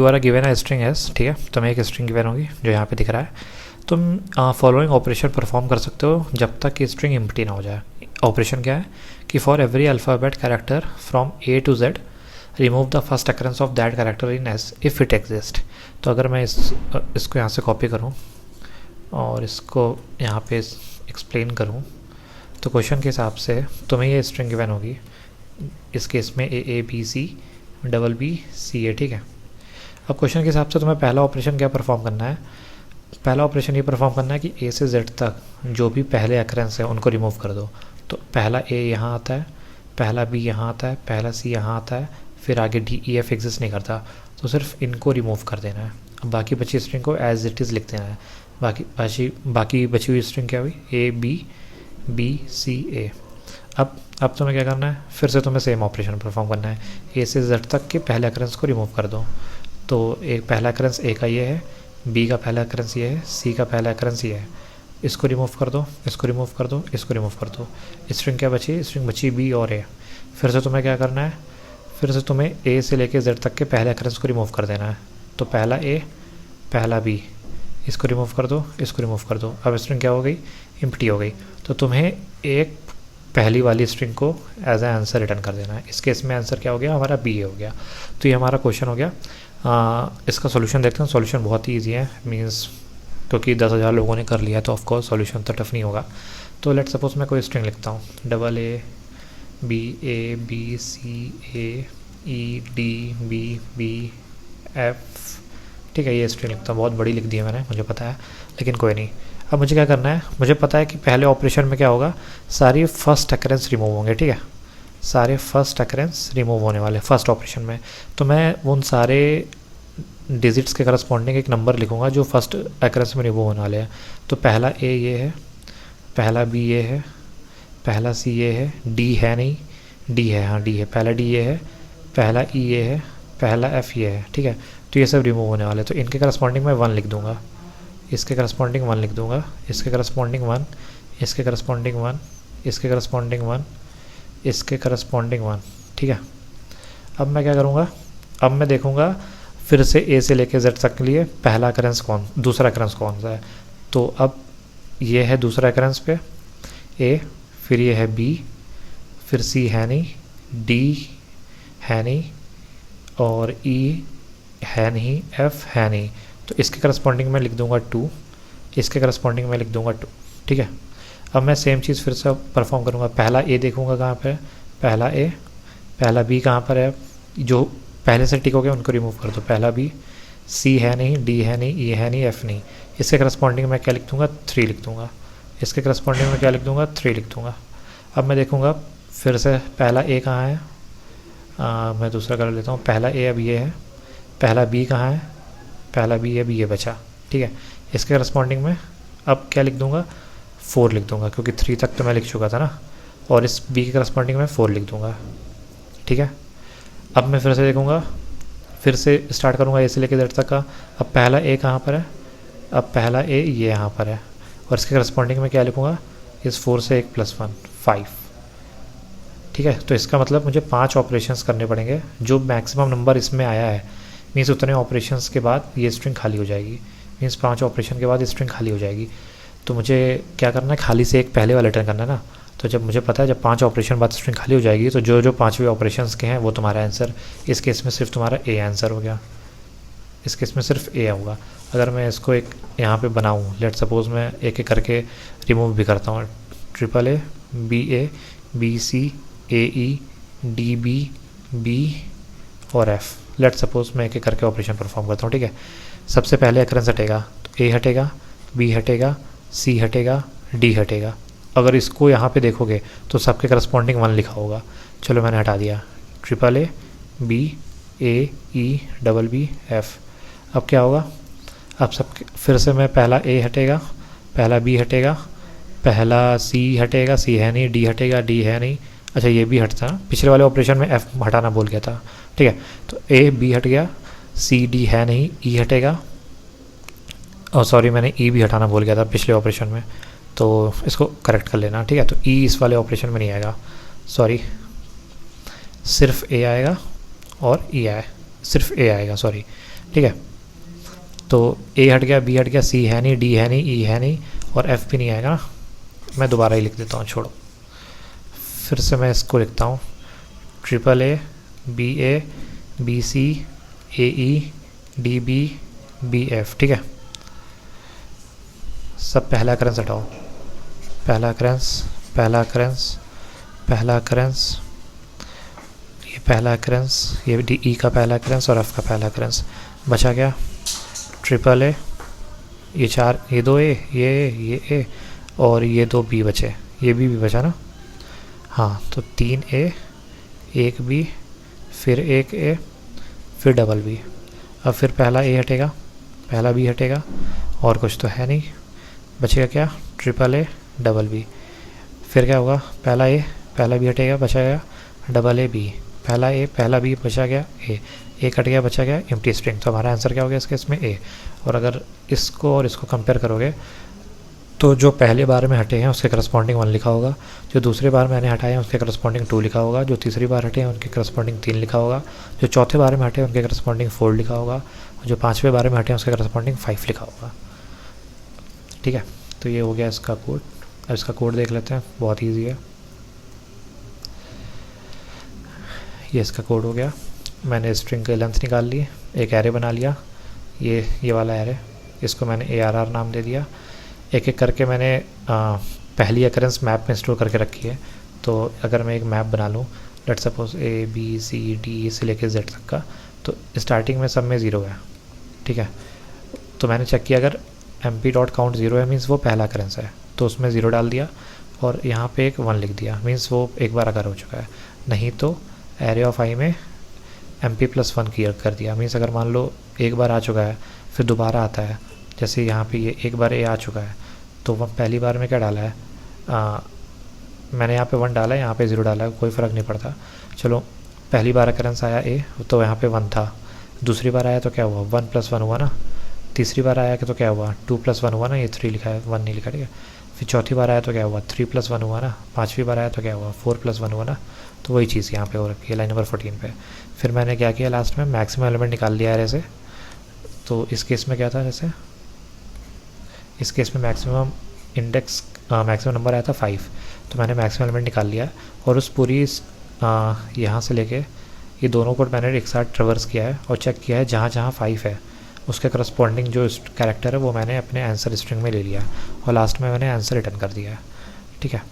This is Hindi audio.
You are given a string S, ठीक है, तुम्हें एक स्ट्रिंग गिवन होगी जो यहाँ पे दिख रहा है। तुम फॉलोइंग ऑपरेशन परफॉर्म कर सकते हो जब तक कि स्ट्रिंग एम्प्टी ना हो जाए। ऑपरेशन क्या है कि for every alphabet character from A to Z remove the first occurrence of that character in S if it exist. तो अगर मैं इसको यहाँ से कॉपी करूँ और इसको यहाँ पे एक्सप्लेन करूँ तो क्वेश्चन के हिसाब से तुम्हें ये स्ट्रिंग गिवन होगी, इस केस में A B C double B C A, ठीक है। अब क्वेश्चन के हिसाब से तुम्हें पहला ऑपरेशन क्या परफॉर्म करना है? पहला ऑपरेशन ये परफॉर्म करना है कि ए से जेड तक जो भी पहले अकरेंस है उनको रिमूव कर दो। तो पहला ए यहाँ आता है, पहला बी यहाँ आता है, पहला सी यहाँ आता है, फिर आगे डी ई एफ एग्जिस्ट नहीं करता, तो सिर्फ इनको रिमूव कर देना है। अब बाकी बची स्ट्रिंग को एज इट इज़ लिख देना है। बाकी बची हुई स्ट्रिंग क्या हुई? ए बी सी ए। अब तुम्हें क्या करना है? फिर से तुम्हें सेम ऑपरेशन परफॉर्म करना है। ए से जेड तक के पहले अकरेंस को रिमूव कर दो। तो एक पहला अकरेंस ए का ये है, बी का पहला अकरेंस ये है, सी का पहला अकरेंस ये है, इसको रिमूव कर दो, इसको रिमूव कर दो, इसको रिमूव कर दो। स्ट्रिंग क्या बची? स्ट्रिंग बची बी और ए। फिर से तुम्हें क्या करना है? फिर से तुम्हें ए से लेके जेड तक के पहले अकरेंस को रिमूव कर देना है। तो पहला ए, पहला बी, इसको रिमूव कर दो, इसको रिमूव कर दो। अब स्ट्रिंग क्या हो गई? एम्प्टी हो गई। तो तुम्हें एक पहली वाली स्ट्रिंग को एज ए आंसर रिटर्न कर देना है। इस केस में आंसर क्या हो गया? हमारा बी हो गया। तो ये हमारा क्वेश्चन हो गया। इसका सॉल्यूशन देखते हैं। सॉल्यूशन बहुत ही ईजी है, मींस क्योंकि 10,000 लोगों ने कर लिया तो ऑफकोर्स सॉल्यूशन तो टफ नहीं होगा। तो लेट सपोज मैं कोई स्ट्रिंग लिखता हूँ, double A B C A E D B F, ठीक है। ये स्ट्रिंग लिखता हूँ, बहुत बड़ी लिख दी है मैंने, मुझे पता है, लेकिन कोई नहीं। अब मुझे क्या करना है? मुझे पता है कि पहले ऑपरेशन में क्या होगा, सारी फर्स्ट अकरेंस रिमूव होंगे, ठीक है। सारे फर्स्ट अकरेंस रिमूव होने वाले फर्स्ट ऑपरेशन में। तो मैं उन सारे डिजिट्स के करस्पॉन्डिंग एक नंबर लिखूंगा जो फर्स्ट अकरेंस में रिमूव होने वाले हैं। तो पहला ए ये है, पहला बी ये है, पहला सी ये है, डी है नहीं, डी है, हाँ डी है, पहला डी ये है, पहला ई ये है, पहला एफ ये है, ठीक है। तो ये सब रिमूव होने वाले, तो इनके करस्पॉन्डिंग मैं 1 लिख दूंगा, इसके करस्पॉन्डिंग 1 लिख दूंगा, इसके करस्पॉन्डिंग 1, इसके करस्पॉन्डिंग 1, इसके करस्पॉन्डिंग 1, इसके करस्पॉन्डिंग 1, ठीक है। अब मैं क्या करूँगा? अब मैं देखूँगा फिर से ए से लेके जेड तक के लिए पहला अकरेंस दूसरा अकरेंस कौन सा है। तो अब ये है दूसरा अकरेंस पे ए, फिर ये है बी, फिर सी है नहीं, डी है नहीं, और ई है नहीं, एफ है नहीं। तो इसके करस्पॉन्डिंग में लिख दूंगा 2, इसके करस्पॉन्डिंग में लिख दूंगा 2, ठीक है। अब मैं सेम चीज़ फिर से परफॉर्म करूँगा। पहला ए देखूँगा कहाँ पे है, पहला ए, पहला बी कहाँ पर है, जो पहले से टिक हो गया उनको रिमूव कर दो, पहला बी, सी है नहीं, डी है नहीं, ई है नहीं, एफ नहीं। इसके करस्पॉन्डिंग में क्या लिख दूँगा? 3 लिख दूँगा। इसके करस्पॉन्डिंग में क्या लिख दूँगा? 3 लिख दूँगा। अब मैं देखूँगा फिर से पहला ए कहाँ है, मैं दूसरा कलर लेता हूँ। पहला ए अब ये है, पहला बी कहाँ है, पहला बी अब ये बचा, ठीक है। इसके करस्पॉन्डिंग में अब क्या लिख दूँगा? 4 लिख दूँगा, क्योंकि 3 तक तो मैं लिख चुका था ना, और इस बी के करस्पॉन्डिंग में 4 लिख दूँगा, ठीक है। अब मैं फिर से देखूँगा, फिर से स्टार्ट करूँगा ए से लेकर जेड तक का। अब पहला ए कहाँ पर है, अब पहला ए ये यहाँ पर है, और इसके करस्पॉन्डिंग में क्या लिखूँगा? इस 4 से 1 + 1 5, ठीक है। तो इसका मतलब मुझे 5 ऑपरेशंस करने पड़ेंगे। जो मैक्सिमम नंबर इसमें आया है, मीन्स उतने ऑपरेशंस के बाद ये स्ट्रिंग खाली हो जाएगी, मीन्स 5 ऑपरेशन के बाद ये स्ट्रिंग खाली हो जाएगी। तो मुझे क्या करना है? खाली से एक पहले वाला रिटर्न करना है ना। तो जब मुझे पता है जब 5 ऑपरेशन बाद स्ट्रिंग खाली हो जाएगी, तो जो 5वें ऑपरेशंस के हैं वो तुम्हारा आंसर। इस केस में सिर्फ तुम्हारा ए आंसर हो गया, इस केस में सिर्फ ए होगा। अगर मैं इसको एक यहाँ पे बनाऊँ, लेट सपोज मैं एक एक करके रिमूव भी करता हूँ, A B C A E D B और एफ। लेट सपोज मैं एक एक करके ऑपरेशन परफॉर्म करता हूँ, ठीक है। सबसे पहले अकरेंस हटेगा, तो ए हटेगा, बी हटेगा, सी हटेगा, डी हटेगा। अगर इसको यहाँ पे देखोगे तो सबके करस्पॉन्डिंग 1 लिखा होगा। चलो मैंने हटा दिया, A B A E double B F. अब क्या होगा? अब सब फिर से मैं पहला ए हटेगा, पहला बी हटेगा, पहला सी हटेगा, सी है नहीं, डी हटेगा, डी है नहीं, अच्छा ये भी हटता है, पिछले वाले ऑपरेशन में एफ हटाना भूल गया था, ठीक है। तो ए बी हट गया, सी डी है नहीं, ई हटेगा, और सॉरी मैंने ई भी हटाना भूल गया था पिछले ऑपरेशन में, तो इसको करेक्ट कर लेना, ठीक है। तो ई इस वाले ऑपरेशन में नहीं आएगा, सॉरी सिर्फ ए आएगा और ई आए, सिर्फ ए आएगा, सॉरी ठीक है। तो ए हट गया, बी हट गया, सी है नहीं, डी है नहीं, ई है नहीं और एफ भी नहीं आएगा ना। मैं दोबारा ही लिख देता हूँ, छोड़ो। फिर से मैं इसको लिखता हूँ, triple A, B C, A E, D B, B F. ठीक है, सब पहला अकरेंस हटाओ, पहला अकरेंस, पहला अकरेंस, पहला अकरेंस, ये पहला अकरेंस, ये डी ई का पहला अकरेंस और एफ का पहला अकरेंस। बचा क्या, ट्रिपल ए, ये चार, ये दो ए, ये ए और ये दो बी बचे, ये भी बचा ना। हाँ, तो 3 ए, 1 बी, फिर 1 ए, फिर डबल बी। अब फिर पहला ए हटेगा, पहला बी हटेगा और कुछ तो है नहीं, बचेगा क्या, ट्रिपल ए, डबल बी। फिर क्या होगा, पहला ए, पहला बी हटेगा, बचा गया डबल ए बी, पहला ए, पहला बी, बचा गया ए, एक हट गया, बचा गया एम्प्टी स्ट्रिंग। तो हमारा आंसर क्या हो गया इसके, इसमें ए। और अगर इसको और इसको कंपेयर करोगे तो जो पहले बार में हटे हैं उसके करस्पॉन्डिंग 1 लिखा होगा, जो दूसरे बार मैंने हटाए हैं उसके करस्पॉन्डिंग 2 लिखा होगा, जो तीसरी बार हटे हैं उनके करस्पॉन्डिंग 3 लिखा होगा, जो चौथे बार में हटे हैं उनके करस्पॉन्डिंग 4 लिखा होगा, और जो पाँचवें बार में हटे हैं उसके करस्पॉन्डिंग 5 लिखा होगा। ठीक है, तो ये हो गया इसका कोड। अब इसका कोड देख लेते हैं, बहुत ईजी है। ये इसका कोड हो गया। मैंने स्ट्रिंग की लेंथ निकाल ली, एक एरे बना लिया, ये वाला एरे, इसको मैंने ARR नाम दे दिया। एक एक करके मैंने पहली अकरेंस मैप में स्टोर करके रखी है। तो अगर मैं एक मैप बना लूँ, लेट सपोज ABCD से लेके Z तक का, तो स्टार्टिंग में सब में 0 है। ठीक है, तो मैंने चेक किया अगर mp.count 0 है मीन्स वो पहला अकरेंस है, तो उसमें 0 डाल दिया और यहाँ पे एक 1 लिख दिया, मीन्स वो एक बार अगर हो चुका है। नहीं तो एरे ऑफ आई में mp+1 क्लियर कर दिया, मीन्स अगर मान लो एक बार आ चुका है फिर दोबारा आता है, जैसे यहाँ पे ये एक बार ए आ चुका है, तो वह पहली बार में क्या डाला है, मैंने यहाँ पे 1 डाला है, यहाँ पे 0 डाला है, कोई फ़र्क नहीं पड़ता। चलो, पहली बार अकरेंस आया ए, तो यहाँ पे 1 था, दूसरी बार आया तो क्या हुआ, 1 + 1 हुआ ना, तीसरी बार आया तो क्या हुआ, 2 + 1 हुआ ना, ये 3 लिखा है, 1 नहीं लिखा। ठीक है, फिर चौथी बार आया तो क्या हुआ, 3 + 1 हुआ ना, पाँचवीं बार आया तो क्या हुआ, 4 + 1 हुआ ना। तो वही चीज़ यहाँ पे हो रखी है लाइन नंबर 14 पे। फिर मैंने क्या किया, लास्ट में मैक्सिमम एलिमेंट निकाल लिया एरे से। तो इस केस में क्या था, जैसे इस केस में मैक्सिमम इंडेक्स मैक्सिमम नंबर आया था 5, तो मैंने मैक्सिमम एलिमेंट निकाल लिया और उस पूरी यहाँ से लेके ये दोनों को मैंने एक साथ ट्रेवर्स किया है और चेक किया है जहाँ जहाँ 5 है उसके करस्पॉन्डिंग जो कैरेक्टर है वो मैंने अपने आंसर स्ट्रिंग में ले लिया और लास्ट में मैंने आंसर रिटर्न कर दिया है। ठीक है।